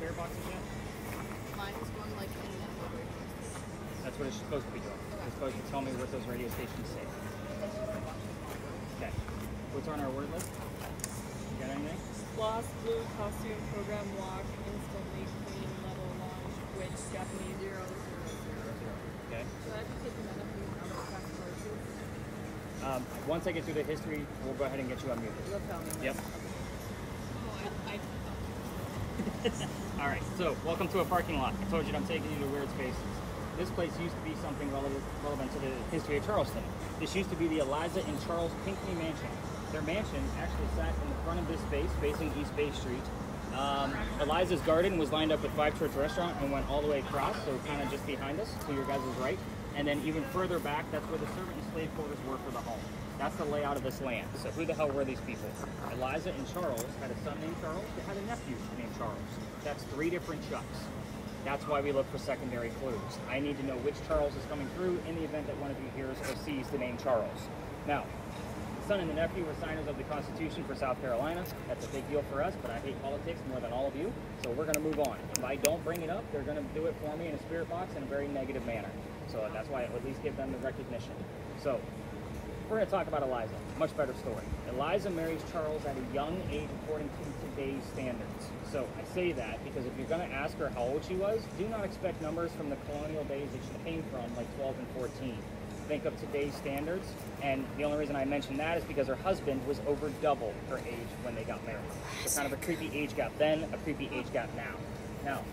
spirit boxes yet? Mine is going like in and out of the radio station. That's what it's supposed to be doing. It's supposed to tell me what those radio stations say. Okay. What's on our word list? You got anything? Lost, blue, costume, program, walk, instantly, clean, level, launch, witch, Japanese, 0, 0, 0. Okay. So I have to take the benefit of the past courses. Once I get through the history, we'll go ahead and get you unmuted. You'll tell me. Yep. Oh, I All right, so welcome to a parking lot. I told you I'm taking you to weird spaces. This place used to be something relevant to the history of Charleston. This used to be the Eliza and Charles Pinckney Mansion. Their mansion actually sat in the front of this space, facing East Bay Street. Eliza's garden was lined up with Five Church Restaurant and went all the way across, so kind of just behind us, to your guys' right. And then even further back, that's where the servant and slave quarters were for the home. That's the layout of this land. So who the hell were these people? Eliza and Charles had a son named Charles. They had a nephew named Charles. That's 3 different Chucks. That's why we look for secondary clues. I need to know which Charles is coming through in the event that one of you hears or sees the name Charles. Now, the son and the nephew were signers of the Constitution for South Carolina. That's a big deal for us, but I hate politics more than all of you, so we're going to move on. If I don't bring it up, they're going to do it for me in a spirit box in a very negative manner. So that's why I at least give them the recognition. So we're going to talk about Eliza. Much better story. Eliza marries Charles at a young age according to today's standards. So I say that because if you're going to ask her how old she was, do not expect numbers from the colonial days that she came from, like 12 and 14. Think of today's standards, and the only reason I mention that is because her husband was over double her age when they got married. So kind of a creepy age gap then, a creepy age gap now. Now,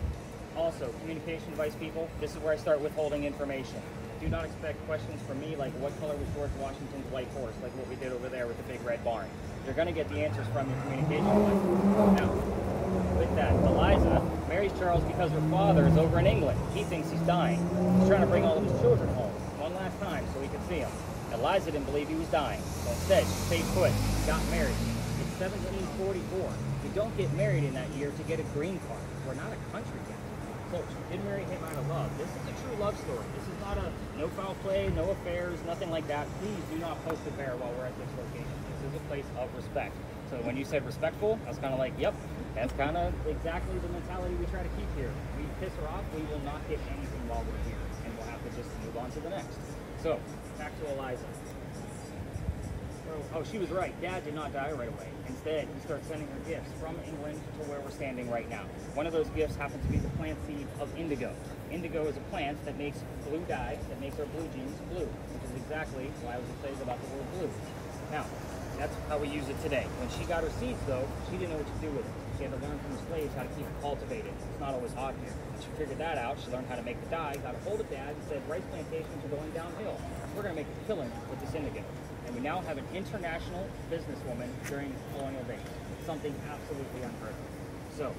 also, communication device people, this is where I start withholding information. Do not expect questions from me like what color was George Washington's white horse, like what we did over there with the big red barn. You're going to get the answers from your communication device. Now, with that, Eliza marries Charles because her father is over in England. He thinks he's dying. He's trying to bring all of his children home one last time so he could see them. Eliza didn't believe he was dying, so instead she stayed put, got married. It's 1744. You don't get married in that year to get a green card. We're not a country yet. So she did marry him out of love. This is a true love story. This is not a no foul play, no affairs, nothing like that. Please do not post a bear while we're at this location. This is a place of respect. So when you said respectful, I was kind of like, yep, that's kind of exactly the mentality we try to keep here. We piss her off, we will not get anything while we're here, and we'll have to just move on to the next. So, back to Eliza. Oh, she was right. Dad did not die right away. Instead, he starts sending her gifts from England to where we're standing right now. One of those gifts happens to be the plant seed of indigo. Indigo is a plant that makes blue dye, that makes our blue jeans blue, which is exactly why I was excited about the word blue. Now, that's how we use it today. When she got her seeds, though, she didn't know what to do with it. She had to learn from the slaves how to keep it cultivated. It's not always hot here. When she figured that out, she learned how to make the dye, got a hold of Dad, and said, rice plantations are going downhill. We're going to make a killing with this indigo. And we now have an international businesswoman during colonial days. Something absolutely unheard of. So,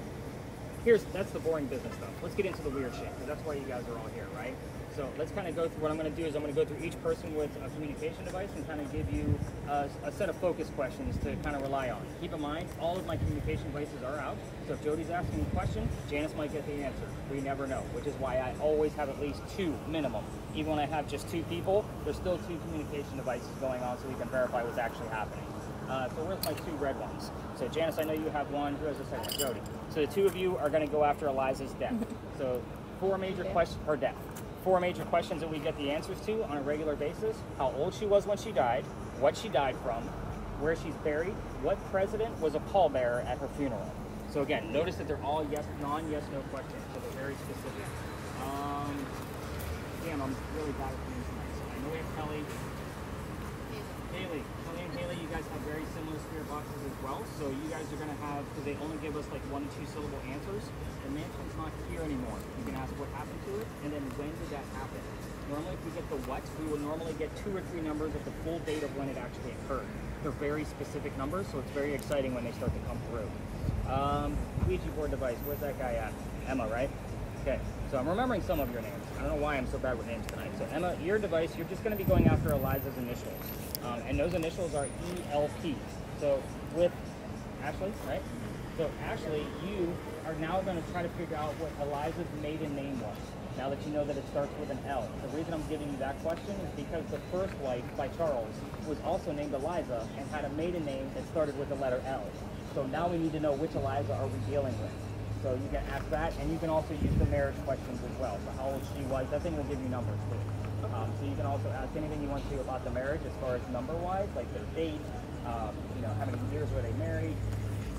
that's the boring business stuff. Let's get into the weird shit, because that's why you guys are all here, right? So let's kind of go through what I'm going to do is I'm going to go through each person with a communication device and kind of give you a set of focus questions to kind of rely on. Keep in mind, all of my communication devices are out. So if Jodi's asking a question, Janice might get the answer. We never know, which is why I always have at least 2 minimum. Even when I have just 2 people, there's still 2 communication devices going on so we can verify what's actually happening. So where's my 2 red ones? So Janice, I know you have one. Who has the second? Jodi. So the 2 of you are going to go after Eliza's death. So 4 major questions, her death. 4 major questions that we get the answers to on a regular basis: how old she was when she died, what she died from, where she's buried, what president was a pallbearer at her funeral. So again, notice that they're all yes, non-yes, no questions, so they're very specific. Damn, I'm really bad at names tonight. So I know we have Kelly. Haley. Kelly and Haley, you guys have very similar spirit boxes as well. So you guys are going to have, because they only give us like 1 and 2 syllable answers, the mansion's not here anymore. You can ask what happened to it, and then when did that happen. Normally if we get the what, we will normally get 2 or 3 numbers of the full date of when it actually occurred. They're very specific numbers, so it's very exciting when they start to come through. Ouija board device, where's that guy at? Emma, right? Okay, so I'm remembering some of your names. I don't know why I'm so bad with names tonight. So Emma, your device, you're just going to be going after Eliza's initials. And those initials are ELP. So with Ashley, right? So Ashley, you are now going to try to figure out what Eliza's maiden name was, now that you know that it starts with an L. The reason I'm giving you that question is because the first wife by Charles was also named Eliza and had a maiden name that started with the letter L. So now we need to know which Eliza are we dealing with. So you can ask that, and you can also use the marriage questions as well. So how old she was, that thing will give you numbers too. So you can also ask anything you want to about the marriage as far as number-wise, like their date, you know, how many years were they married,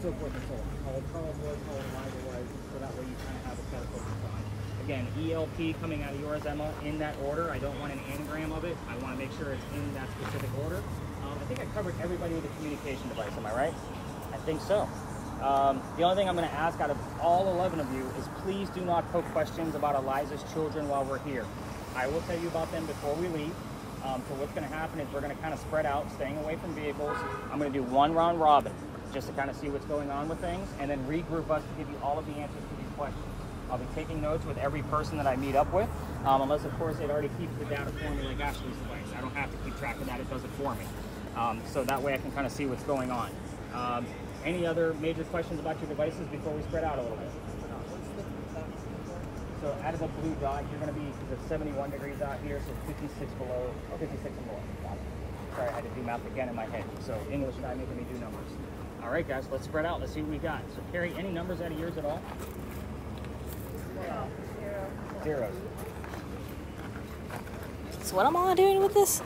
so forth and so on. How old Charles was, how old Eliza was, so that way you kind of have a set of focus on. Again, ELP coming out of yours, Emma, in that order. I don't want an anagram of it. I want to make sure it's in that specific order. I think I covered everybody with a communication device, am I right? I think so. The only thing I'm going to ask out of all 11 of you is please do not poke questions about Eliza's children while we're here. I will tell you about them before we leave. So what's going to happen is we're going to kind of spread out, staying away from vehicles. I'm going to do one round robin just to kind of see what's going on with things, and then regroup us to give you all of the answers to these questions. I'll be taking notes with every person that I meet up with, unless of course it already keeps the data for me like Ashley's device. I don't have to keep track of that, it does it for me. So that way I can kind of see what's going on. Any other major questions about your devices before we spread out a little bit? So out of the blue dot, you're going to be the 71 degrees out here, so 56 below, 56 and below. Got it. Sorry, I had to do math again in my head. So English guy making me do numbers. All right, guys, let's spread out. Let's see what we got. So Carrie, any numbers out of yours at all? Zeros. So what am I doing with this?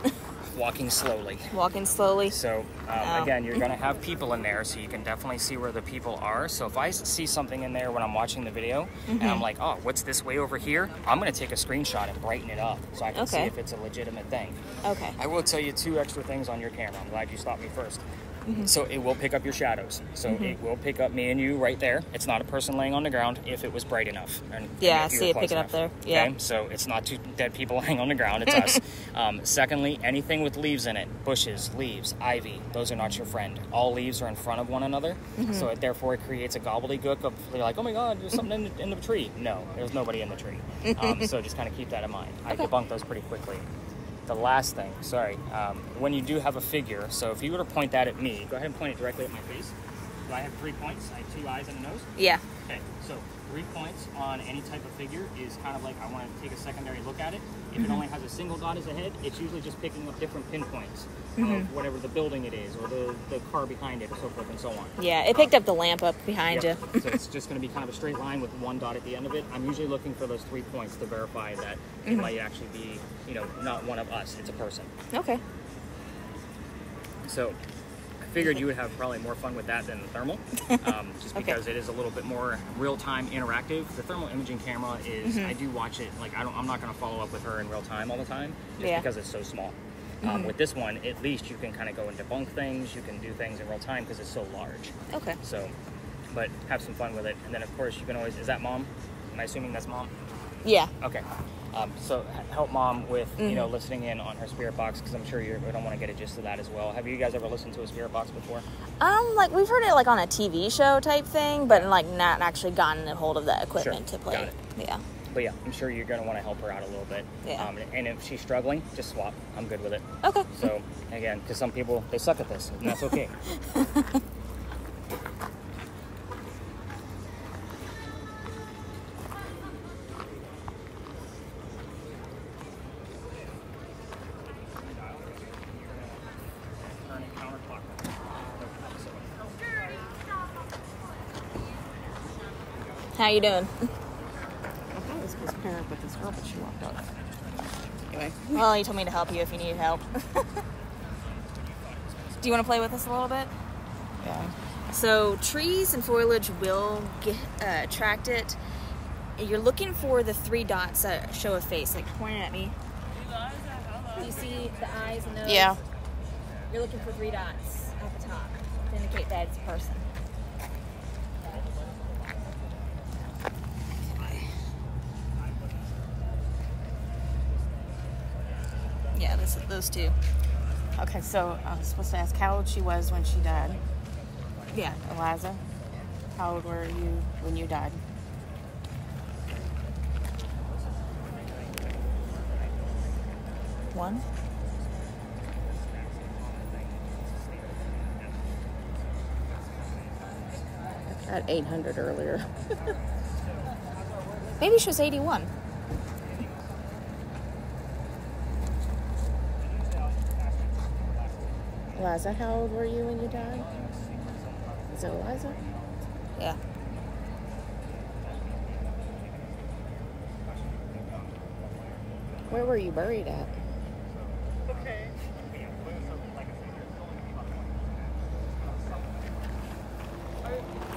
Walking slowly. Walking slowly. So again, you're going to have people in there, so you can definitely see where the people are. So if I see something in there when I'm watching the video, and I'm like, oh, what's this way over here? I'm going to take a screenshot and brighten it up so I can see if it's a legitimate thing. Okay. I will tell you 2 extra things on your camera. I'm glad you stopped me first. So it will pick up your shadows. So it will pick up me and you right there. It's not a person laying on the ground if it was bright enough. And Yeah, I if you see were it close picking enough. up there. Yeah. Okay? So it's not 2 dead people laying on the ground. It's us. Secondly, anything with leaves in it, bushes, leaves, ivy, those are not your friend. All leaves are in front of one another. So therefore it creates a gobbledygook of, you're like, oh my God, there's something in the tree. No, there's nobody in the tree. So just kind of keep that in mind. I debunk those pretty quickly. The last thing, sorry, when you do have a figure, so if you were to point that at me, go ahead and point it directly at my face. Do I have 3 points? I have 2 eyes and a nose? Yeah. Okay, so 3 points on any type of figure is kind of like I want to take a secondary look at it. If it only has a single dot as a head, it's usually just picking up different pinpoints of whatever the building it is or the car behind it or so forth and so on. Yeah, it picked up the lamp up behind you. So it's just going to be kind of a straight line with 1 dot at the end of it. I'm usually looking for those 3 points to verify that it might actually be, you know, not one of us, it's a person. Okay. So I figured you would have probably more fun with that than the thermal, just because it is a little bit more real-time interactive. The thermal imaging camera is, I do watch it, like I'm not going to follow up with her in real time all the time, just because it's so small. With this one, at least you can kind of go and debunk things, you can do things in real time because it's so large. Okay. So, but have some fun with it. And then of course you can always, is that mom? Am I assuming that's mom? Yeah. Okay. So help mom with, you know, listening in on her spirit box, because I'm sure you don't want to get a gist of that as well. Have you guys ever listened to a spirit box before? Like we've heard it like on a TV show type thing, but like not actually gotten a hold of the equipment to play. Got it. Yeah. But yeah, I'm sure you're going to want to help her out a little bit. Yeah. And if she's struggling, just swap. I'm good with it. Okay. So again, because some people, they suck at this, and that's okay. How you doing? I thought I was supposed to pair up with this girl, but she walked out. Anyway. Well, you told me to help you if you needed help. Do you want to play with us a little bit? Yeah. So trees and foliage will attract it. You're looking for the 3 dots that show a face, like pointing at me. Do you see the eyes and nose? Yeah. You're looking for 3 dots at the top to indicate that it's a person. Yeah, those 2. Okay, so I was supposed to ask how old she was when she died. Yeah. Eliza, how old were you when you died? One. At 800 earlier. Maybe she was 81. Eliza, how old were you when you died? Is it Eliza? Yeah. Where were you buried at? Okay.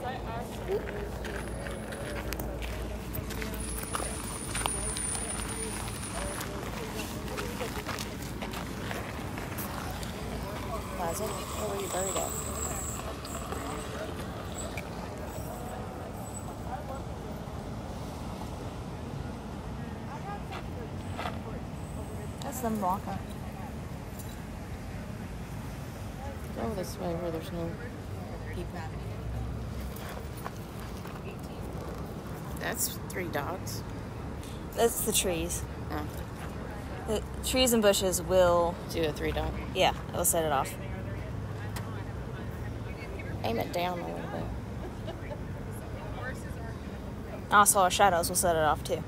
I asked Liza, where were you buried at? That's them walking. Go this way where there's no people. That's 3 dogs. That's the trees. Oh, The trees and bushes will, do a 3 dog. yeah, it'll set it off. Aim it down a little bit. Also, our shadows will set it off too.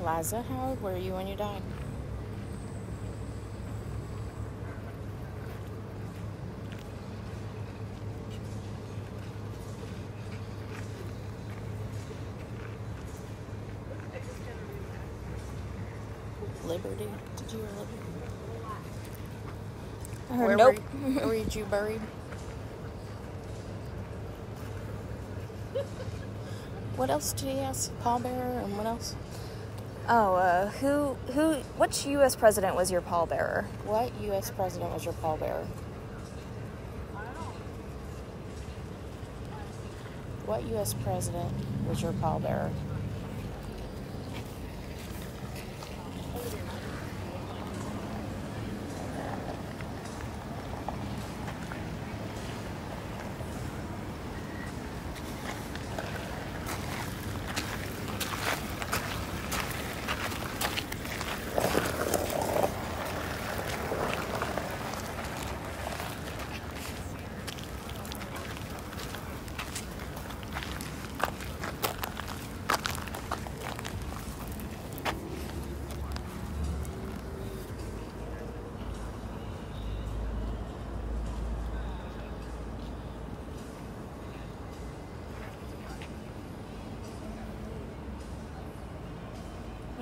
Liza, how old were you when you died? Liberty? Did you hear Liberty? I heard nope. Where were you buried? What else did he ask? Pallbearer and what else? Oh, which U.S. president was your pallbearer? What U.S. president was your pallbearer? What U.S. president was your pallbearer?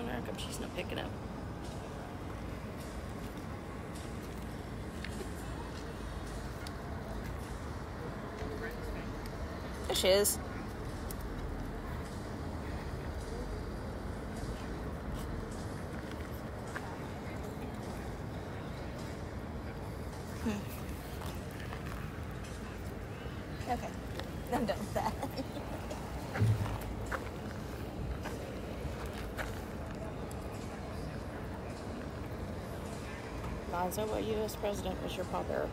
How come she's not picking up? There she is. Okay, I'm done with that. Liza, what U.S. president was your pallbearer?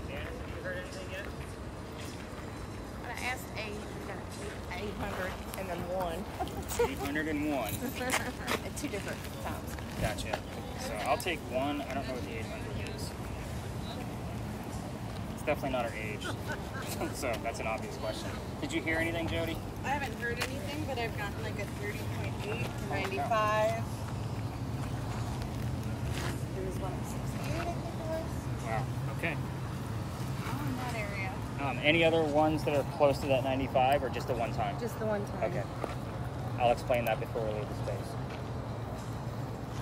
Janice, have you heard anything yet? When I asked 800 and then 1 801. at 2 different times. Gotcha. So I'll take 1. I don't know what the 800 is. It's definitely not our age. So that's an obvious question. Did you hear anything, Jody? I haven't heard anything, but I've gotten like a 30.8 to 95. There was one at 68, I think it was. Wow. Okay. Oh, in that area. Any other ones that are close to that 95 or just the one time? Just the one time. Okay. I'll explain that before we leave the space.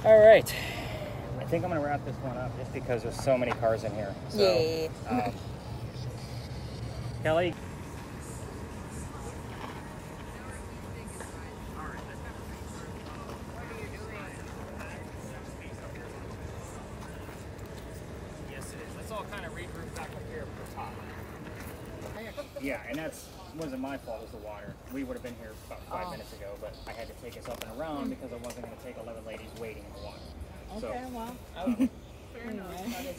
All right. I think I'm going to wrap this one up just because there's so many cars in here. So, Yeah. Kelly? Yes, it is. Let's all kind of regroup back up here at the top. Yeah, and that's wasn't my fault, it was the water. We would have been here about 5 minutes ago, but I had to take us up and around because I wasn't going to take 11 ladies waiting in the water. Okay, So, well. fair enough.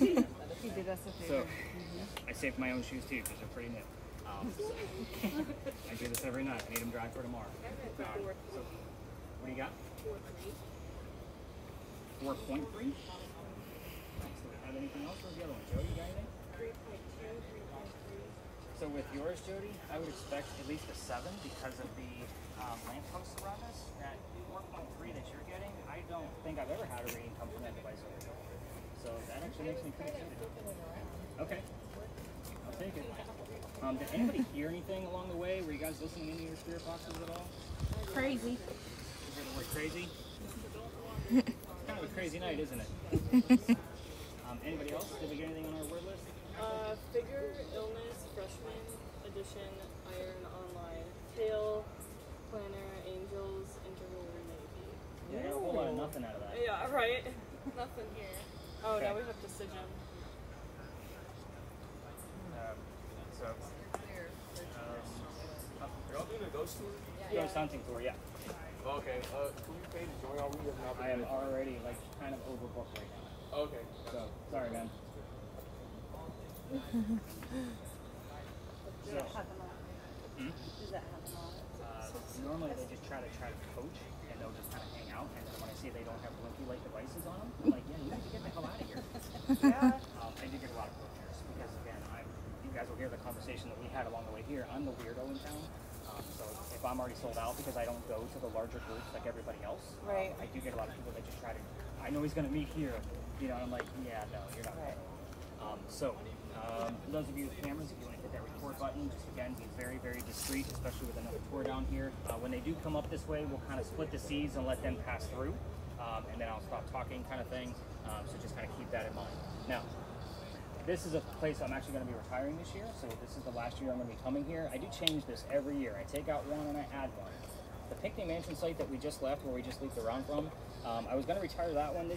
He did us a so favor. I saved my own shoes too because they're pretty new. So I do this every night. I need them dry for tomorrow. So, what do you got? 4.3. So, have anything else? Where's the other one? Joe, you got anything? 3.2, 3.3. So with yours, Jody, I would expect at least a 7 because of the lampposts around us. That 4.3 that you're getting, I don't think I've ever had a reading come from that device over here. So that actually makes me pretty excited. Okay, I'll take it. Did anybody hear anything along the way? Were you guys listening into your spirit boxes at all? Crazy. You heard the word crazy? Kind of a crazy night, isn't it? Anybody else? Did we get anything on our word list? Figure, illness, freshman edition, iron online, tail, planner, angels, interval, navy. Yeah, I got a whole lot of nothing out of that. Yeah, right. Nothing here. Oh, Okay. now we have decision. Y'all doing a ghost tour? Ghost hunting tour, yeah. Okay. Can you pay to join? Are we have not been I am there? already like kind of overbooked right now. Okay. So sorry, man. Does that happen all? Does that happen all? Normally they just try to coach and they'll just kind of hang out, and then when I see they don't have blinky light devices on them, I'm like, yeah, you need to get the hell out of here. Yeah. I do get a lot of coaches because again, you guys will hear the conversation that we had along the way here. I'm the weirdo in town. So if I'm already sold out because I don't go to the larger groups like everybody else, Right. I do get a lot of people that just try to, I know he's going to meet here, you know, and I'm like, yeah, no, you're not right. For those of you with cameras, if you want to hit that record button, just again, be very, very discreet, especially with another tour down here. When they do come up this way, we'll kind of split the seas and let them pass through, and then I'll stop talking kind of thing, so just kind of keep that in mind. Now, this is a place I'm actually going to be retiring this year, so this is the last year I'm going to be coming here. I do change this every year. I take out one and I add one. The Pinckney Mansion site that we just left, where we just leaped around from, I was going to retire that one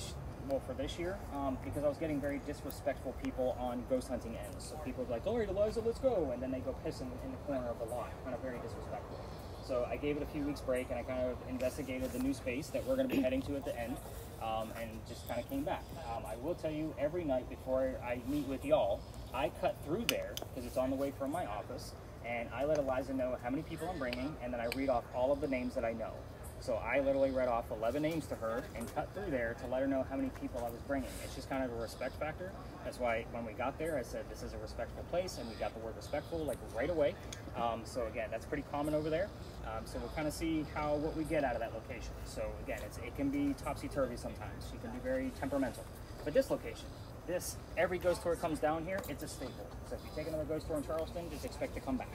for this year because I was getting very disrespectful people on ghost hunting ends. So people were like, all right, Eliza, let's go, and then they go piss in the corner of the lot, kind of very disrespectful. So I gave it a few weeks break and I kind of investigated the new space that we're going to be heading to at the end, and just kind of came back. I will tell you, every night before I meet with y'all, I cut through there because it's on the way from my office, and I let Eliza know how many people I'm bringing, and then I read off all of the names that I know. So I literally read off 11 names to her and cut through there to let her know how many people I was bringing. It's just kind of a respect factor. That's why when we got there, I said this is a respectful place, and we got the word respectful like right away. So again, that's pretty common over there. So we'll kind of see what we get out of that location. So again, it can be topsy-turvy sometimes. You can be very temperamental. But this location, every ghost tour comes down here, it's a staple. So if you take another ghost tour in Charleston, just expect to come back.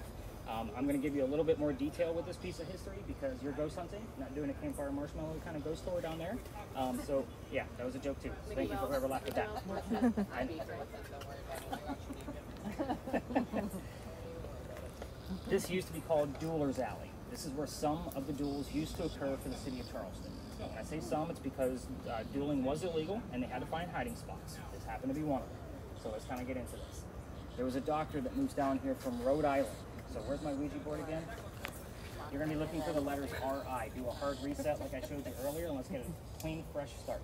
I'm going to give you a little bit more detail with this piece of history because you're ghost hunting, not doing a campfire marshmallow kind of ghost tour down there. So yeah, that was a joke too. So thank you for whoever laughed at that. This used to be called Duelers Alley. This is where some of the duels used to occur for the city of Charleston. When I say some, it's because dueling was illegal and they had to find hiding spots. This happened to be one of them. So let's kind of get into this. There was a doctor that moves down here from Rhode Island. So where's my Ouija board again? You're going to be looking for the letters R-I. Do a hard reset like I showed you earlier, and let's get a clean, fresh start.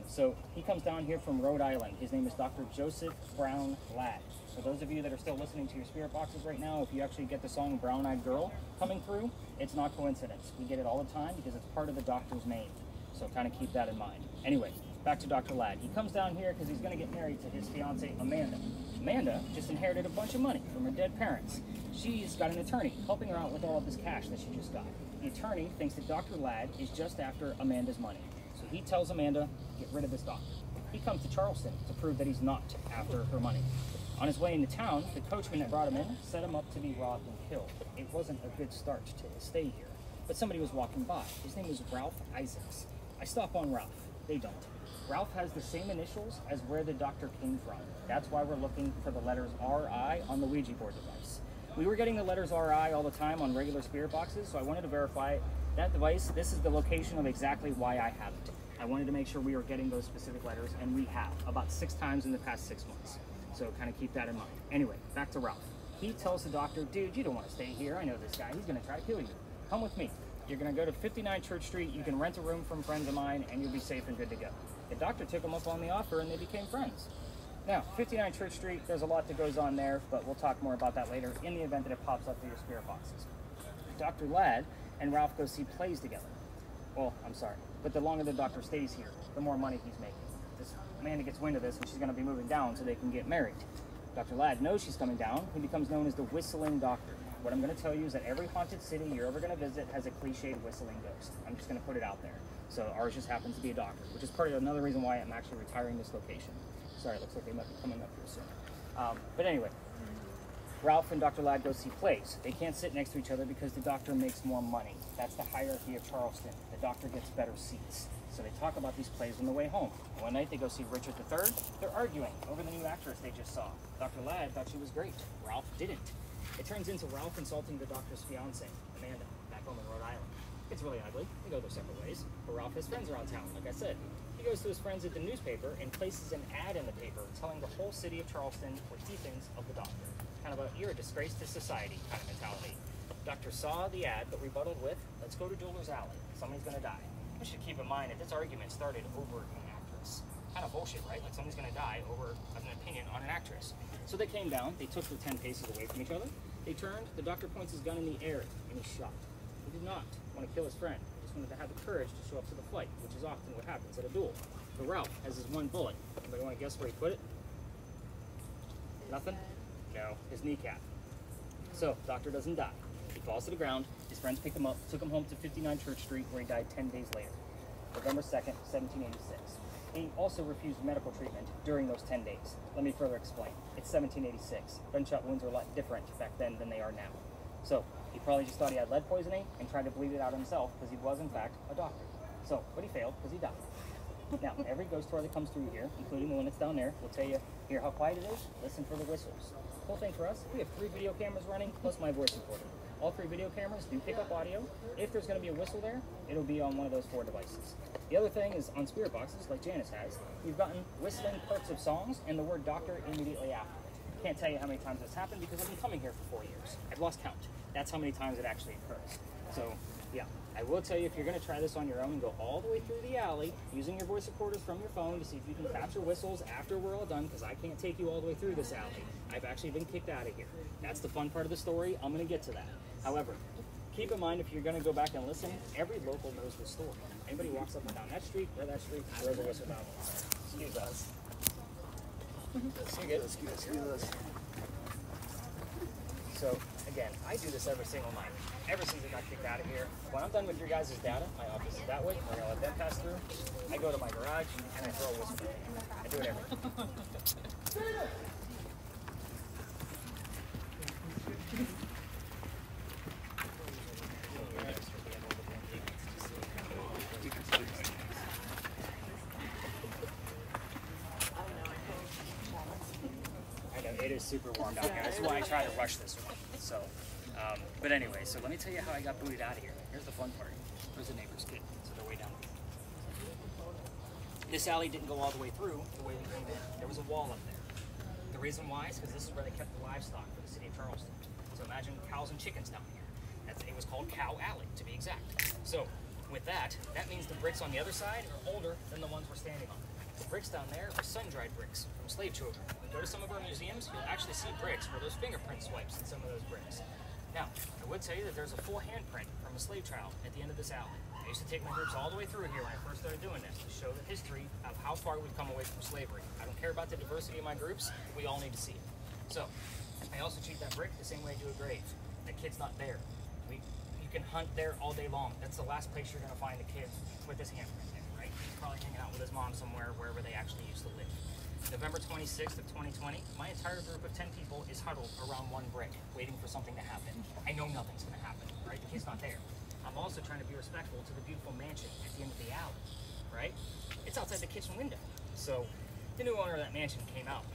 So he comes down here from Rhode Island. His name is Dr. Joseph Brown Ladd. For those of you that are still listening to your spirit boxes right now, if you actually get the song Brown Eyed Girl coming through, it's not coincidence. We get it all the time because it's part of the doctor's name. So kind of keep that in mind. Anyway, back to Dr. Ladd. He comes down here because he's going to get married to his fiancée, Amanda. Amanda just inherited a bunch of money from her dead parents. She's got an attorney helping her out with all of this cash that she just got. The attorney thinks that Dr. Ladd is just after Amanda's money. So he tells Amanda, get rid of this doctor. He comes to Charleston to prove that he's not after her money. On his way into town, the coachman that brought him in set him up to be robbed and killed. It wasn't a good start to his stay here. But somebody was walking by. His name was Ralph Isaacs. I stop on Ralph. They don't. Ralph has the same initials as where the doctor came from. That's why we're looking for the letters R-I on the Ouija board device. We were getting the letters R-I all the time on regular spirit boxes, so I wanted to verify that device. This is the location of exactly why I have it. I wanted to make sure we were getting those specific letters, and we have, about 6 times in the past 6 months. So kind of keep that in mind. Anyway, back to Ralph. He tells the doctor, dude, you don't want to stay here. I know this guy. He's going to try to kill you. Come with me. You're going to go to 59 Church Street. You can rent a room from friends of mine, and you'll be safe and good to go. The doctor took him up on the offer, and they became friends. Now, 59 Church Street, there's a lot that goes on there, but we'll talk more about that later in the event that it pops up through your spirit boxes. Dr. Ladd and Ralph go see plays together. Well, I'm sorry, but the longer the doctor stays here, the more money he's making. This Amanda gets wind of this, and she's going to be moving down so they can get married. Dr. Ladd knows she's coming down. He becomes known as the whistling doctor. What I'm going to tell you is that every haunted city you're ever going to visit has a cliched whistling ghost. I'm just going to put it out there. So ours just happens to be a doctor, which is part of another reason why I'm actually retiring this location. Sorry, it looks like they might be coming up here soon. But anyway, Ralph and Dr. Ladd go see plays. They can't sit next to each other because the doctor makes more money. That's the hierarchy of Charleston. The doctor gets better seats. So they talk about these plays on the way home. One night they go see Richard III. They're arguing over the new actress they just saw. Dr. Ladd thought she was great. Ralph didn't. It turns into Ralph insulting the doctor's fiance, Amanda, back home in Rhode Island. It's really ugly. They go their separate ways. But Ralph has friends around town, like I said. He goes to his friends at the newspaper and places an ad in the paper telling the whole city of Charleston what he thinks of the doctor. Kind of a, you're a disgrace to society kind of mentality. Doctor saw the ad, but rebutted with, let's go to Jeweler's Alley. Somebody's going to die. We should keep in mind that this argument started over an actress. Kind of bullshit, right? Like somebody's going to die over an opinion on an actress. So they came down, they took the 10 paces away from each other. They turned, the doctor points his gun in the air, and he's shot. He did not want to kill his friend. He just wanted to have the courage to show up to the fight, which is often what happens at a duel. But Ralph has his one bullet. Anybody want to guess where he put it? Nothing? No, his kneecap. So, doctor doesn't die. He falls to the ground. His friends picked him up, took him home to 59 Church Street, where he died 10 days later, November 2nd, 1786. He also refused medical treatment during those 10 days. Let me further explain. It's 1786. Gunshot wounds were a lot different back then than they are now. So, he probably just thought he had lead poisoning and tried to bleed it out himself because he was, in fact, a doctor. So, but he failed because he died. Now, every ghost tour that comes through here, including the one that's down there, will tell you, hear how quiet it is, listen for the whistles. Whole thing for us, we have 3 video cameras running, plus my voice recorder. All 3 video cameras do pick up audio. If there's going to be a whistle there, it'll be on one of those 4 devices. The other thing is, on spirit boxes, like Janice has, we've gotten whistling parts of songs and the word doctor immediately after it. Can't tell you how many times this happened because I've been coming here for 4 years. I've lost count. That's how many times it actually occurs. So, yeah, I will tell you, if you're going to try this on your own, go all the way through the alley using your voice recorders from your phone to see if you can capture whistles after we're all done, because I can't take you all the way through this alley. I've actually been kicked out of here. That's the fun part of the story. I'm going to get to that. However, keep in mind, if you're going to go back and listen, every local knows the story. Anybody walks up and down that street, or that street, there's a whistle down there. Excuse us. Excuse us. So, again, I do this every single night. Ever since I got kicked out of here, when I'm done with your guys' data, my office is that way, we're going to let them pass through. I go to my garage, and I throw a whistle. I do it every day. It is super warm down here. That's why I try to rush this one. So, but anyway, so let me tell you how I got booted out of here. Here's the fun part. There's the neighbor's kid, so they're way down here. This alley didn't go all the way through the way we came in. There was a wall up there. The reason why is because this is where they kept the livestock for the city of Charleston. So imagine cows and chickens down here. It was called Cow Alley, to be exact. So with that, that means the bricks on the other side are older than the ones we're standing on. The bricks down there are sun-dried bricks from slave children. Go to some of our museums, you'll actually see bricks where there's fingerprint swipes in some of those bricks. Now, I would tell you that there's a full handprint from a slave trial at the end of this alley. I used to take my groups all the way through here when I first started doing this to show the history of how far we've come away from slavery. I don't care about the diversity of my groups, we all need to see it. So, I also treat that brick the same way I do a grave. That kid's not there. You can hunt there all day long. That's the last place you're going to find a kid with his handprint there, right? He's probably hanging out with his mom somewhere, wherever they actually used to live. November 26th of 2020, my entire group of 10 people is huddled around one brick, waiting for something to happen. I know nothing's going to happen, right? The kid's not there. I'm also trying to be respectful to the beautiful mansion at the end of the alley, right? It's outside the kitchen window. So the new owner of that mansion came out.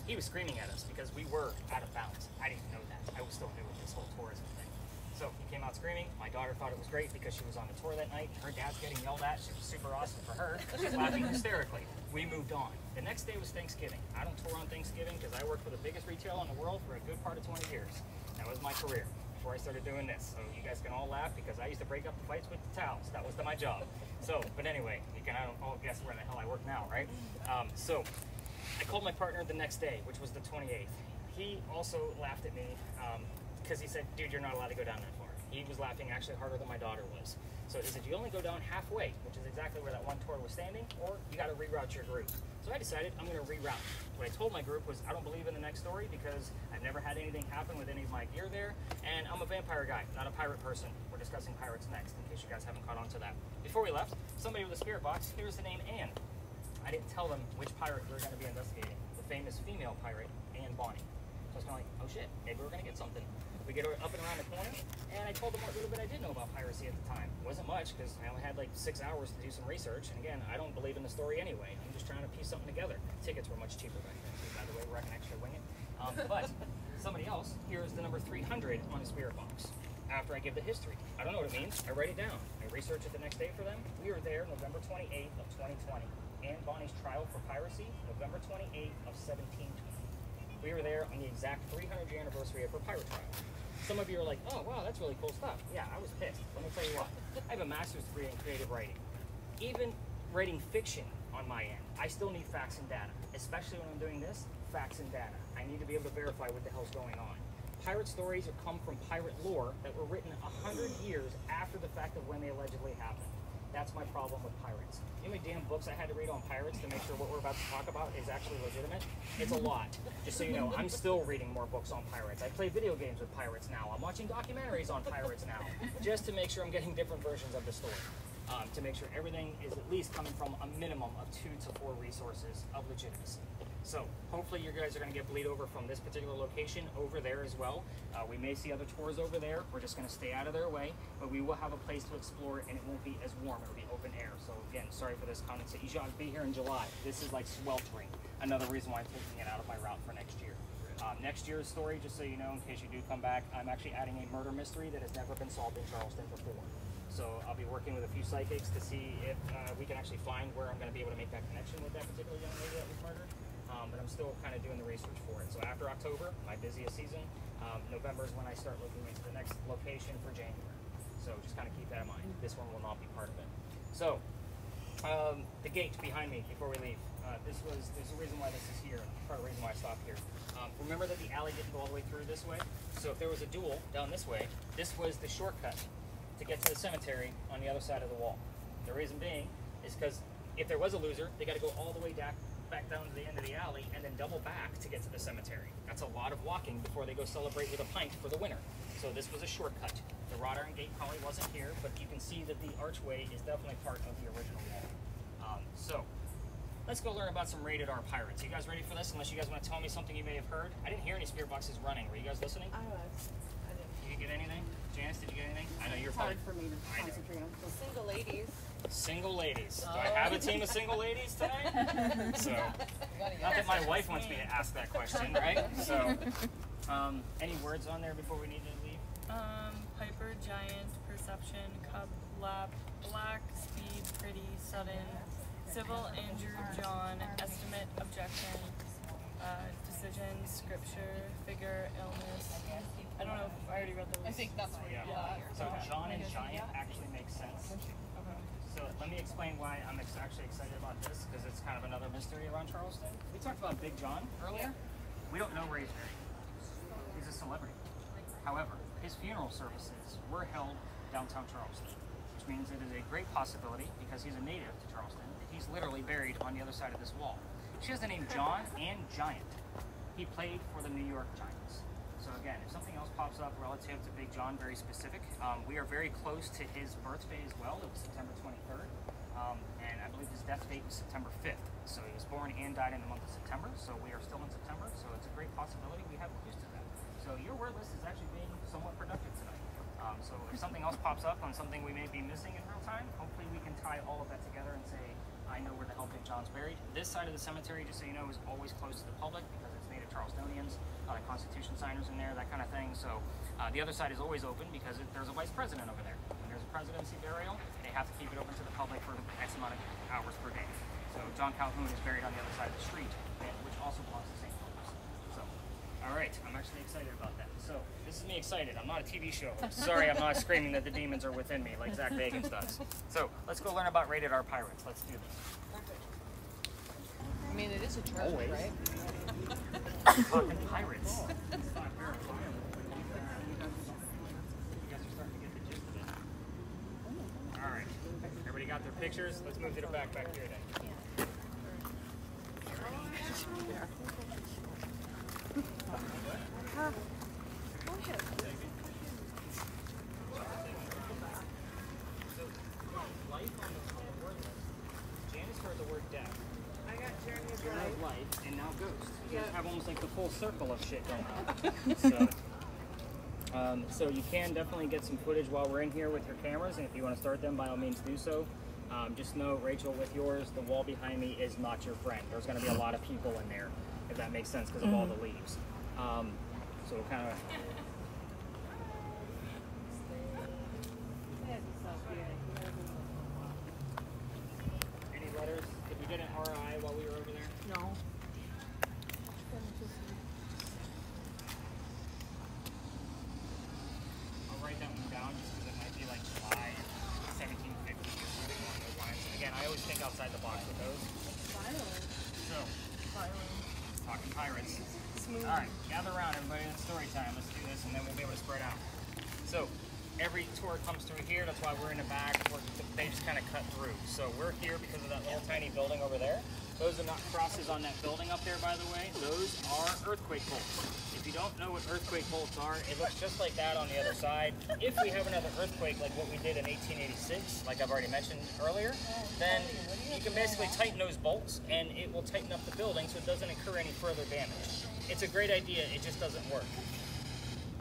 He was screaming at us because we were out of bounds. I didn't know that. I was still new with this whole tourism thing. So he came out screaming. My daughter thought it was great because she was on the tour that night. Her dad's getting yelled at. She was super awesome for her. She's laughing hysterically. We moved on. The next day was Thanksgiving. I don't tour on Thanksgiving because I worked for the biggest retailer in the world for a good part of 20 years. That was my career before I started doing this. So you guys can all laugh because I used to break up the fights with the towels. That was my job. So, but anyway, you can all guess where the hell I work now, right? So I called my partner the next day, which was the 28th. He also laughed at me because he said, dude, you're not allowed to go down that far. he was laughing actually harder than my daughter was. So he said, you only go down halfway, which is exactly where that one tour was standing, or you got to reroute your group. So I decided I'm going to reroute. What I told my group was I don't believe in the next story because I've never had anything happen with any of my gear there, and I'm a vampire guy, not a pirate person. We're discussing pirates next, in case you guys haven't caught on to that. Before we left, somebody with a spirit box, here's the name Anne. I didn't tell them which pirate we were going to be investigating, the famous female pirate, Anne Bonny. So I was kind of like, oh shit, maybe we're going to get something. We get her up and around the corner, and I told them what little bit I did know about piracy at the time. It wasn't much, because I only had like 6 hours to do some research, and again, I don't believe in the story anyway. I'm just trying to piece something together. Tickets were much cheaper back then, too, by the way, where I can actually wing it. But somebody else, here's the number 300 on the spirit box. After I give the history. I don't know what it means. I write it down. I research it the next day for them. We were there November 28th of 2020. Anne Bonny's trial for piracy, November 28th of 1720. We were there on the exact 300th anniversary of her pirate trial. Some of you are like, oh, wow, that's really cool stuff. Yeah, I was pissed. Let me tell you what. I have a master's degree in creative writing. Even writing fiction on my end, I still need facts and data. Especially when I'm doing this, facts and data. I need to be able to verify what the hell's going on. Pirate stories have come from pirate lore that were written 100 years after the fact of when they allegedly happened. That's my problem with pirates. You know how many damn books I had to read on pirates to make sure what we're about to talk about is actually legitimate? It's a lot. Just so you know, I'm still reading more books on pirates. I play video games with pirates now. I'm watching documentaries on pirates now, just to make sure I'm getting different versions of the story. To make sure everything is at least coming from a minimum of 2 to 4 resources of legitimacy. So hopefully you guys are going to get bleed over from this particular location over there as well. We may see other tours over there. We're just going to stay out of their way, but we will have a place to explore, and it won't be as warm. It will be open air. So again, sorry for this condensate. You should be here in July. This is like sweltering. Another reason why I'm taking it out of my route for next year. Next year's story, just so you know, in case you do come back, I'm actually adding a murder mystery that has never been solved in Charleston before. So I'll be working with a few psychics to see if we can actually find where I'm going to be able to make that connection with that particular young lady that was murdered. But I'm still kind of doing the research for it. So after October, my busiest season, November is when I start looking into the next location for January. So just kind of keep that in mind. This one will not be part of it. So the gate behind me before we leave. There's a reason why this is here. Part of the reason why I stopped here. Remember that the alley didn't go all the way through this way? So if there was a duel down this way, this was the shortcut to get to the cemetery on the other side of the wall. The reason being is because if there was a loser, they got to go all the way back down to the end of the alley and then double back to get to the cemetery. That's a lot of walking before they go celebrate with a pint for the winner. So this was a shortcut. The wrought iron gate probably wasn't here, but you can see that the archway is definitely part of the original wall. So let's go learn about some rated R pirates. You guys ready for this? Unless you guys want to tell me something you may have heard. I didn't hear any spirit boxes running. Were you guys listening? I was. I didn't. Did you get anything? Janice, did you get anything? I know you're It's probably... hard for me to concentrate on. So single ladies. Single ladies. Do I have a team of single ladies tonight? So, not that my wife wants me to ask that question, right? So, any words on there before we need to leave? Hyper, giant, perception, cub, lap, black, speed, pretty, sudden, civil, Andrew, John, estimate, objection, decision, scripture, figure, illness. I don't know if I already read those. I think that's what So John and giant actually makes sense. So let me explain why I'm actually excited about this, because it's kind of another mystery around Charleston. We talked about Big John earlier. We don't know where he's buried. He's a celebrity. However, his funeral services were held downtown Charleston, which means it is a great possibility, because he's a native to Charleston, that he's literally buried on the other side of this wall. She has the name John and Giant. He played for the New York Giants. So again, if something else pops up relative to Big John, very specific, we are very close to his birthday as well. It was September 23rd, and I believe his death date was September 5th. So he was born and died in the month of September, so we are still in September, so it's a great possibility we have clues to that. So your word list is actually being somewhat productive tonight. So if something else pops up on something we may be missing in real time, hopefully we can tie all of that together and say, I know where the hell Big John's buried. This side of the cemetery, just so you know, is always closed to the public because it's native Charlestonians, Constitution signers in there, that kind of thing. So the other side is always open because there's a vice president over there. When there's a presidency burial, they have to keep it open to the public for X amount of hours per day. So John Calhoun is buried on the other side of the street, which also belongs to St. Louis. So, all right, I'm actually excited about that. So this is me excited. I'm not a TV show. Sorry, I'm not screaming that the demons are within me like Zach Bagans does. So let's go learn about rated R pirates. Let's do this. I mean, it is a church, Always. right? Talking pirates. It's not very violent. You guys are starting to get got their pictures. Let's move to the back here then. Life on the word list. Janice heard the word death. I got Journey Journey Life. of life, and now ghost. You guys Yeah. have almost like the full circle of shit going on. So you can definitely get some footage while we're in here with your cameras, and if you want to start them, by all means do so. Just know, Rachel, with yours, the wall behind me is not your friend. There's going to be a lot of people in there, if that makes sense, because of all the leaves. So we'll kind of... Any letters? Did we get an RI while we were over there? No. I'll write that one down just because it might be like July 1750 or something along those lines. Again, I always think outside the box with those. So, talking pirates. All right, gather around, everybody. It's story time. Let's do this, and then we'll be able to spread out. So, every tour comes through here. That's why we're in the back. They just kind of cut through. So we're here because of that little tiny building over there. Those are not crosses on that building up there, by the way. Those are earthquake bolts. If you don't know what earthquake bolts are, it looks just like that on the other side. If we have another earthquake like what we did in 1886, like I've already mentioned earlier, then you can basically tighten those bolts and it will tighten up the building so it doesn't incur any further damage. It's a great idea, it just doesn't work.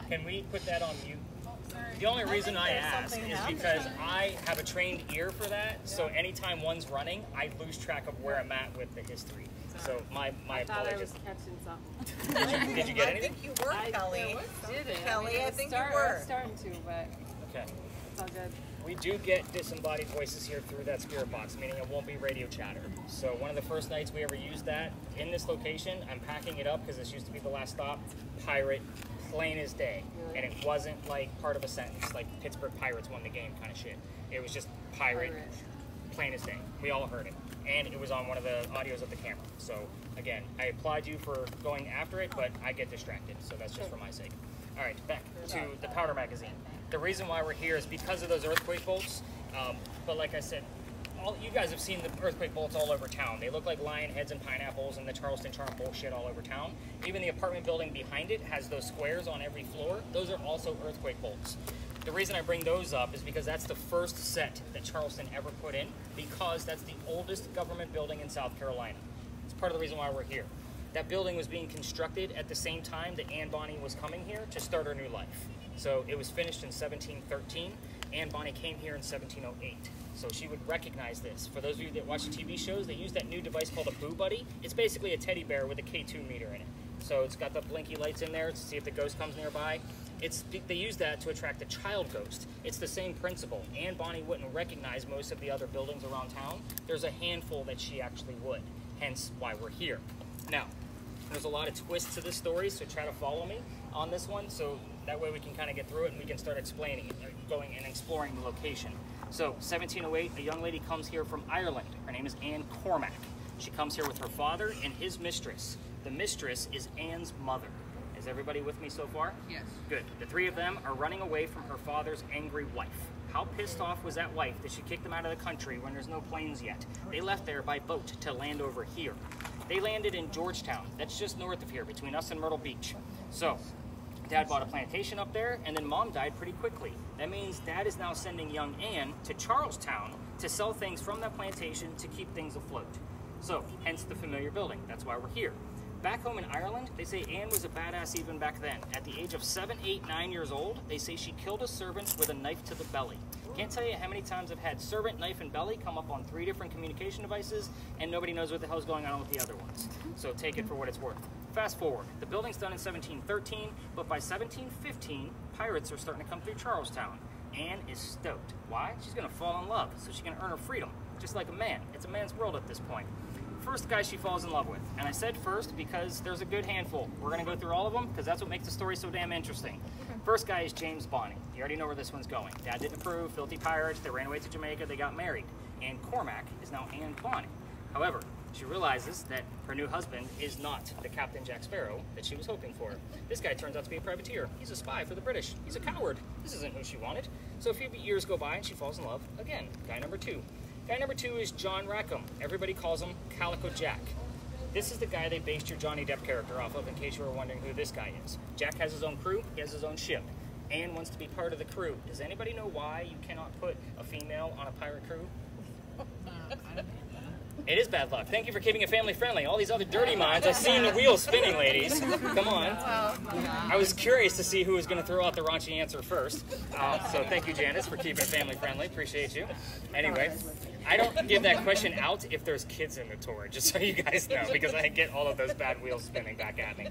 Can we put that on mute? The only reason I ask is because I have a trained ear for that, so anytime one's running, I lose track of where I'm at with the history. So my I thought I was apologies. catching something. Did you get I anything? think you were, Kelly. Did it? Kelly, I was think you were. starting to, but Okay. it's all good. We do get disembodied voices here through that spirit box, meaning it won't be radio chatter. So one of the first nights we ever used that in this location, I'm packing it up because this used to be the last stop, pirate, plain as day. And it wasn't like part of a sentence, like Pittsburgh Pirates won the game kind of shit. It was just pirate, plain as day. We all heard it. And it was on one of the audios of the camera. So again, I applaud you for going after it, but I get distracted, so that's just for my sake. All right, back to the powder magazine. The reason why we're here is because of those earthquake bolts. But like I said, you guys have seen the earthquake bolts all over town. They look like lion heads and pineapples and the Charleston charm bullshit all over town. Even the apartment building behind it has those squares on every floor. Those are also earthquake bolts. The reason I bring those up is because that's the first set that Charleston ever put in, because that's the oldest government building in South Carolina. It's part of the reason why we're here. That building was being constructed at the same time that Anne Bonny was coming here to start her new life. So it was finished in 1713. Anne Bonny came here in 1708. So she would recognize this. For those of you that watch the TV shows, they use that new device called a Boo Buddy. It's basically a teddy bear with a K2 meter in it. So it's got the blinky lights in there to see if the ghost comes nearby. They use that to attract a child ghost. It's the same principle. Anne Bonny wouldn't recognize most of the other buildings around town. There's a handful that she actually would, hence why we're here. Now, there's a lot of twists to this story, so try to follow me on this one, so that way we can kind of get through it and we can start explaining it, going and exploring the location. So 1708, a young lady comes here from Ireland. Her name is Anne Cormack. She comes here with her father and his mistress. The mistress is Anne's mother. Is everybody with me so far? Yes. Good. The three of them are running away from her father's angry wife. How pissed off was that wife that she kicked them out of the country when there's no planes yet? They left there by boat to land over here. They landed in Georgetown. That's just north of here, between us and Myrtle Beach. So, Dad bought a plantation up there, and then Mom died pretty quickly. That means Dad is now sending young Anne to Charlestown to sell things from that plantation to keep things afloat. So, hence the familiar building. That's why we're here. Back home in Ireland, they say Anne was a badass even back then. At the age of 7, 8, 9 years old, they say she killed a servant with a knife to the belly. Can't tell you how many times I've had servant, knife, and belly come up on 3 different communication devices, and nobody knows what the hell's going on with the other ones. So take it for what it's worth. Fast forward, the building's done in 1713, but by 1715, pirates are starting to come through Charlestown. Anne is stoked. Why? She's gonna fall in love, so she can earn her freedom, just like a man. It's a man's world at this point. First guy she falls in love with, and I said first because there's a good handful. We're gonna go through all of them because that's what makes the story so damn interesting. First guy is James Bonny. You already know where this one's going. Dad didn't approve, filthy pirates, they ran away to Jamaica, they got married. Anne Cormack is now Anne Bonny. However, she realizes that her new husband is not the Captain Jack Sparrow that she was hoping for. This guy turns out to be a privateer. He's a spy for the British. He's a coward. This isn't who she wanted. So a few years go by and she falls in love again. Guy number 2. Guy number 2 is John Rackham. Everybody calls him Calico Jack. This is the guy they based your Johnny Depp character off of, in case you were wondering who this guy is. Jack has his own crew, he has his own ship. Anne wants to be part of the crew. Does anybody know why you cannot put a female on a pirate crew? It is bad luck. Thank you for keeping it family friendly. All these other dirty minds, I've seen the wheels spinning, ladies. Come on. I was curious to see who was going to throw out the raunchy answer first. So thank you, Janice, for keeping it family friendly. Appreciate you. Anyway, I don't give that question out if there's kids in the tour, just so you guys know, because I get all of those bad wheels spinning back at me.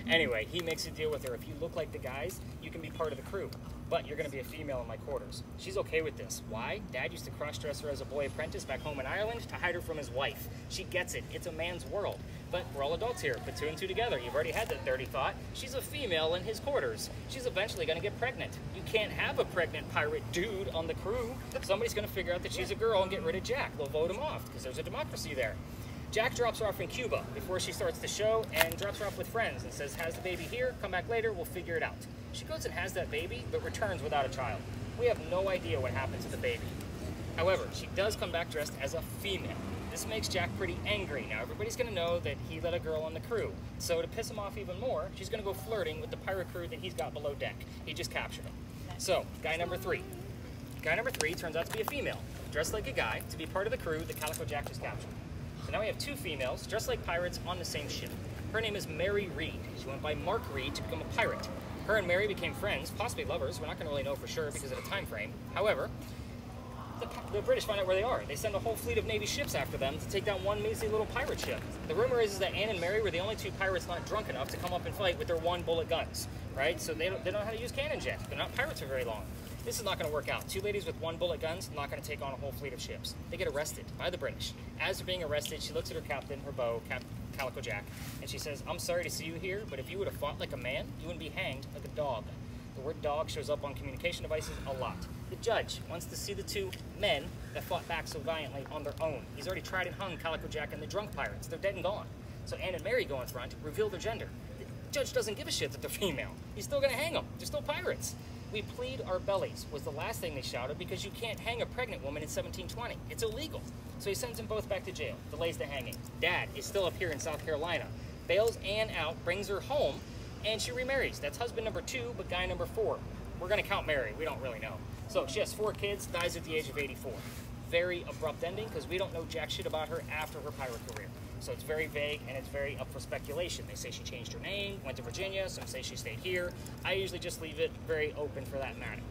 Anyway, he makes a deal with her. If you look like the guys, you can be part of the crew. But you're going to be a female in my quarters. She's okay with this. Why? Dad used to cross-dress her as a boy apprentice back home in Ireland to hide her from his wife. She gets it. It's a man's world. But we're all adults here. Put 2 and 2 together. You've already had that dirty thought. She's a female in his quarters. She's eventually going to get pregnant. You can't have a pregnant pirate dude on the crew. Somebody's going to figure out that she's a girl and get rid of Jack. They'll vote him off because there's a democracy there. Jack drops her off in Cuba before she starts the show and drops her off with friends and says, has the baby here, come back later, we'll figure it out. She goes and has that baby, but returns without a child. We have no idea what happens to the baby. However, she does come back dressed as a female. This makes Jack pretty angry. Now, everybody's going to know that he let a girl on the crew. So to piss him off even more, she's going to go flirting with the pirate crew that he's got below deck. He just captured him. So, guy number 3. Guy number 3 turns out to be a female, dressed like a guy, to be part of the crew that Calico Jack just captured. So now we have 2 females, dressed like pirates, on the same ship. Her name is Mary Reed. She went by Mark Reed to become a pirate. Her and Mary became friends, possibly lovers. We're not going to really know for sure because of the time frame. However, the British find out where they are. They send a whole fleet of Navy ships after them to take down one measly little pirate ship. The rumor is that Anne and Mary were the only 2 pirates not drunk enough to come up and fight with their 1-bullet guns, right? So they don't know how to use cannons yet. They're not pirates for very long. This is not going to work out. 2 ladies with 1-bullet guns, not going to take on a whole fleet of ships. They get arrested by the British. As they're being arrested, she looks at her captain, her beau, Calico Jack, and she says, I'm sorry to see you here, but if you would have fought like a man, you wouldn't be hanged like a dog. The word dog shows up on communication devices a lot. The judge wants to see the 2 men that fought back so valiantly on their own. He's already tried and hung Calico Jack and the drunk pirates. They're dead and gone. So Anne and Mary go in front, reveal their gender. The judge doesn't give a shit that they're female. He's still going to hang them. They're still pirates. We plead our bellies was the last thing they shouted because you can't hang a pregnant woman in 1720. It's illegal. So he sends them both back to jail, delays the hanging. Dad is still up here in South Carolina. Bails Anne out, brings her home, and she remarries. That's husband number 2, but guy number 4. We're going to count Mary. We don't really know. So she has 4 kids, dies at the age of 84. Very abrupt ending because we don't know jack shit about her after her pirate career. So it's very vague and it's very up for speculation. They say she changed her name, went to Virginia, some say she stayed here. I usually just leave it very open for that matter.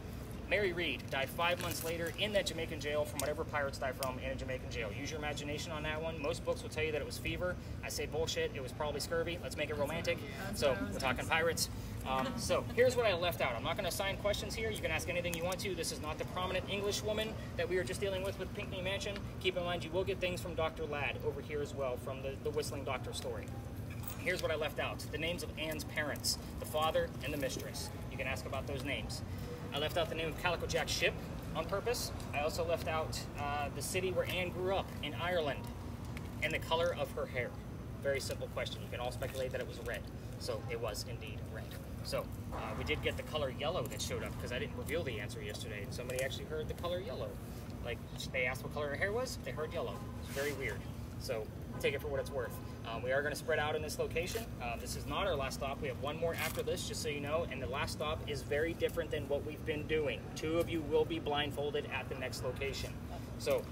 Mary Reed died 5 months later in that Jamaican jail from whatever pirates die from in a Jamaican jail. Use your imagination on that one. Most books will tell you that it was fever. I say bullshit. It was probably scurvy. Let's make it romantic. So we're talking pirates. So here's what I left out. I'm not going to assign questions here. You can ask anything you want to. This is not the prominent English woman that we were just dealing with Pinckney Mansion. Keep in mind you will get things from Dr. Ladd over here as well from the Whistling Doctor story. Here's what I left out. The names of Anne's parents, the father and the mistress. You can ask about those names. I left out the name of Calico Jack's ship on purpose. I also left out the city where Anne grew up in Ireland and the color of her hair. Very simple question. You can all speculate that it was red. So it was indeed red. So we did get the color yellow that showed up because I didn't reveal the answer yesterday and somebody actually heard the color yellow. Like they asked what color her hair was, they heard yellow. It's very weird. So take it for what it's worth. We are going to spread out in this location. This is not our last stop. We have one more after this, just so you know, and the last stop is very different than what we've been doing. 2 of you will be blindfolded at the next location. So,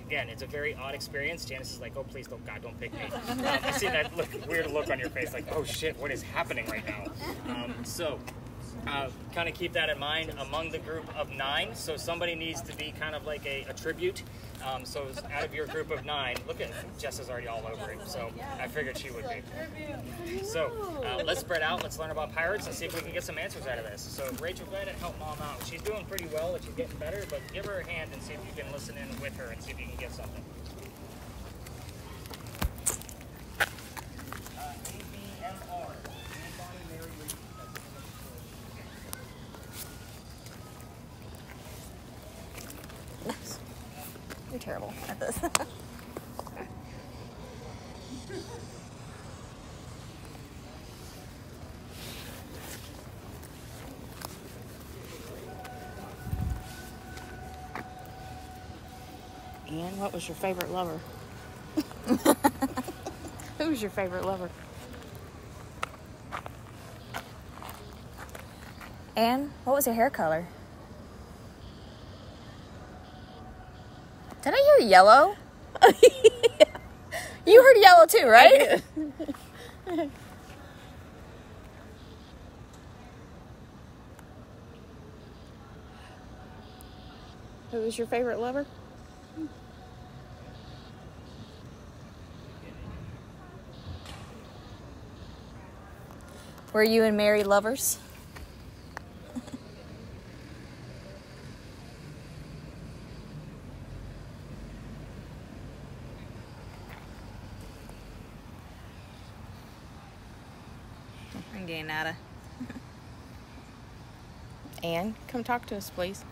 again, it's a very odd experience. Janice is like, oh, please, don't, God, don't pick me. I see that weird look on your face, like, oh, shit, what is happening right now? Kind of keep that in mind among the group of 9. So somebody needs to be kind of like a tribute. So out of your group of 9, look at Jess is already all over it. So I figured she would be. So let's spread out. Let's learn about pirates and see if we can get some answers out of this. So Rachel, go ahead and help Mom out. She's doing pretty well. She's getting better, but give her a hand and see if you can listen in with her and see if you can get something. ABMR. You're terrible at this. And what was your favorite lover? Who was your favorite lover? And what was your hair color? Did I hear yellow? You heard yellow too, right? Who was your favorite lover? Were you and Mary lovers? I'm getting nada. Anne, come talk to us, please.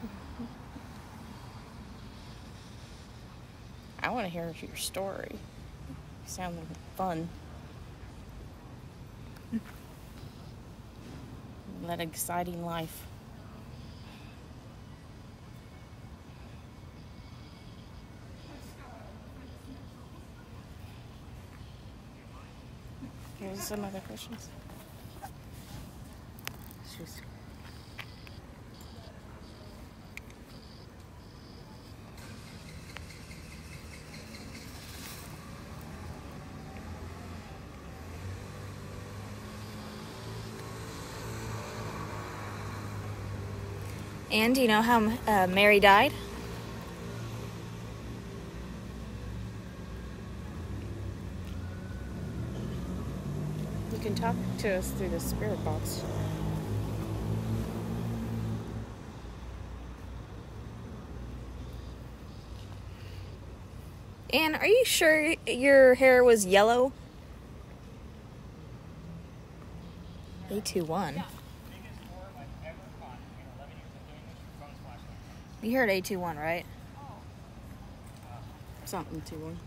I want to hear your story. You sound fun. That exciting life. Here's some other questions. Shoes. And do you know how Mary died? You can talk to us through the spirit box. And are you sure your hair was yellow? A21. You heard A21, right? Something to one.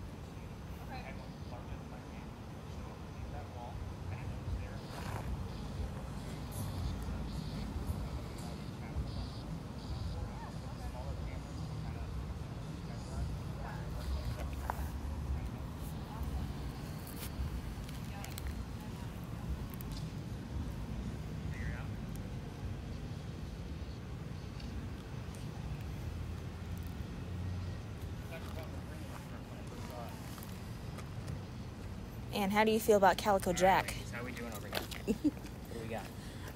And how do you feel about Calico Jack? How we doing over here? What do we got?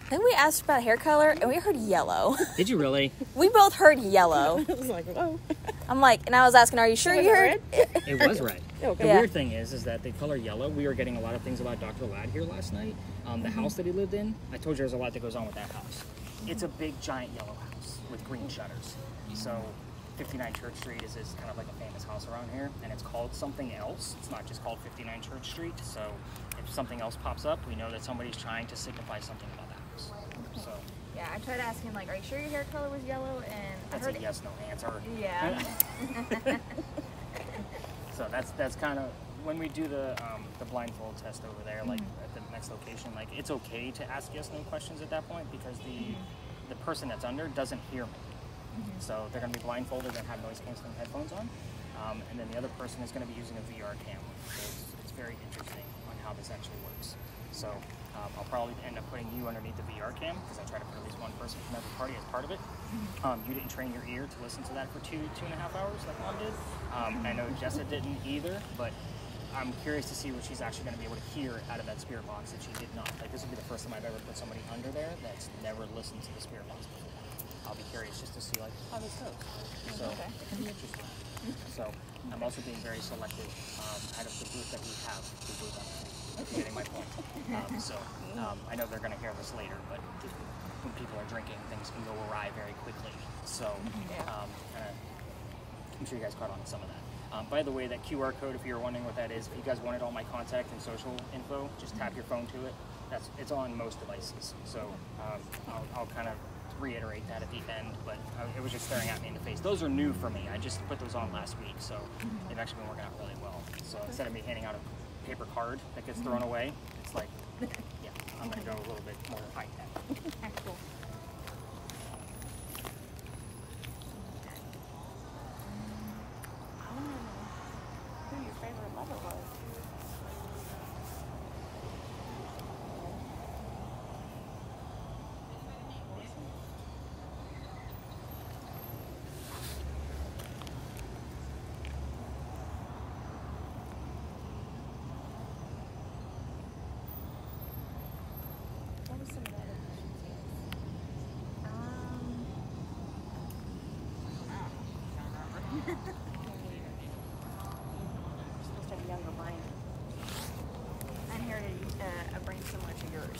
Then we asked about hair color, and we heard yellow. Did you really? We both heard yellow. I was like, oh. I'm like, and I was asking, are you sure you heard? It was red. Okay. The Yeah. weird thing is that the color yellow, we were getting a lot of things about Dr. Ladd here last night. The house that he lived in, I told you there's a lot that goes on with that house. It's a big, giant yellow house with green shutters. So 59 Church Street is kind of like a famous house around here, and it's called something else. It's not just called 59 Church Street. So if something else pops up, we know that somebody's trying to signify something about that house. So Yeah, I tried asking, like, are you sure your hair color was yellow? And that's I heard a yes/no answer. Yeah. So that's kind of when we do the blindfold test over there, like at the next location. Like it's okay to ask yes/no questions at that point because the person that's under doesn't hear me. So they're going to be blindfolded and have noise canceling headphones on, and then the other person is going to be using a VR cam. So it's very interesting on how this actually works. So I'll probably end up putting you underneath the VR cam because I try to put at least one person from every party as part of it. You didn't train your ear to listen to that for two and a half hours like Mom did. I know Jessa didn't either, but I'm curious to see what she's actually going to be able to hear out of that spirit box that she did not. Like this will be the first time I've ever put somebody under there that's never listened to the spirit box before. I'll be curious just to see like how this goes. So it can be interesting. So I'm also being very selective out of the group that we have. The group I'm getting my point. I know they're going to hear this later, but when people are drinking, things can go awry very quickly. So I'm sure you guys caught on to some of that. By the way, that QR code, if you're wondering what that is, if you guys wanted all my contact and social info, just tap your phone to it. It's on most devices. So I'll kind of reiterate that at the end, but it was just staring at me in the face. Those are new for me. I just put those on last week, so they've actually been working out really well. So instead of me handing out a paper card that gets thrown away, it's like, yeah, I'm going to go a little bit more high tech. Cool.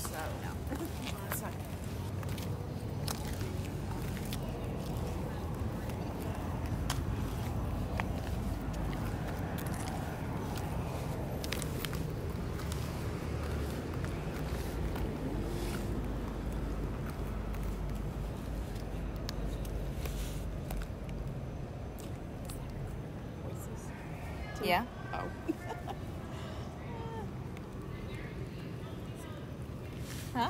so no. That's not good. Yeah. Oh. Huh?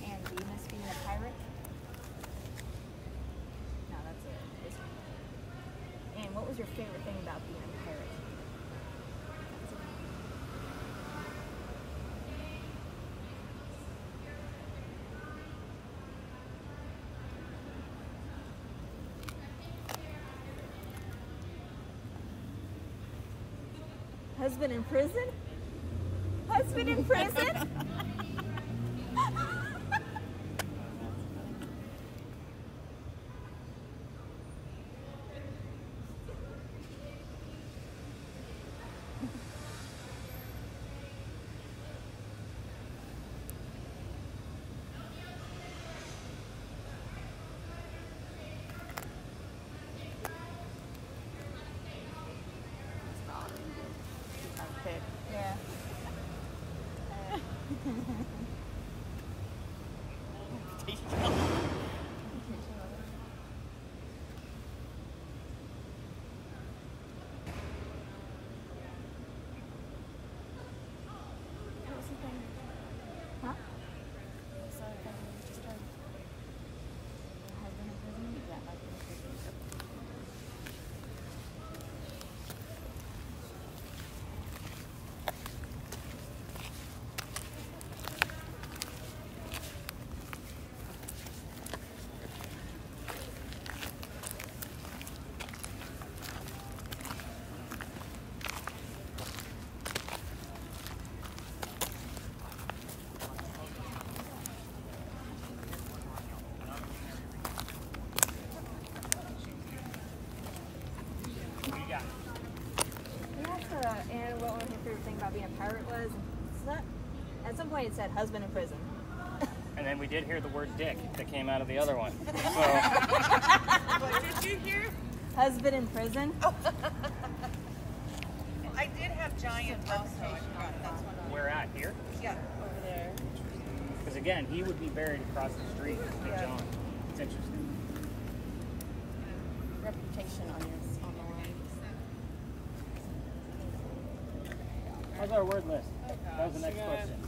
And do you miss being a pirate? No, that's it. And what was your favorite thing about being a pirate? Husband in prison? Husband in prison? Yeah. Huh? What do you got? We asked Anne what her favorite thing about being a pirate was. It's not, at some point it said husband in prison. And then we did hear the word dick that came out of the other one. So, What did you hear? Husband in prison? I did have giant also. I forgot that's one. where at? Here? Yeah, over there. Because again, he would be buried across the street with Yeah. John. It's interesting. Reputation on the line. How's our word list? That was the next question.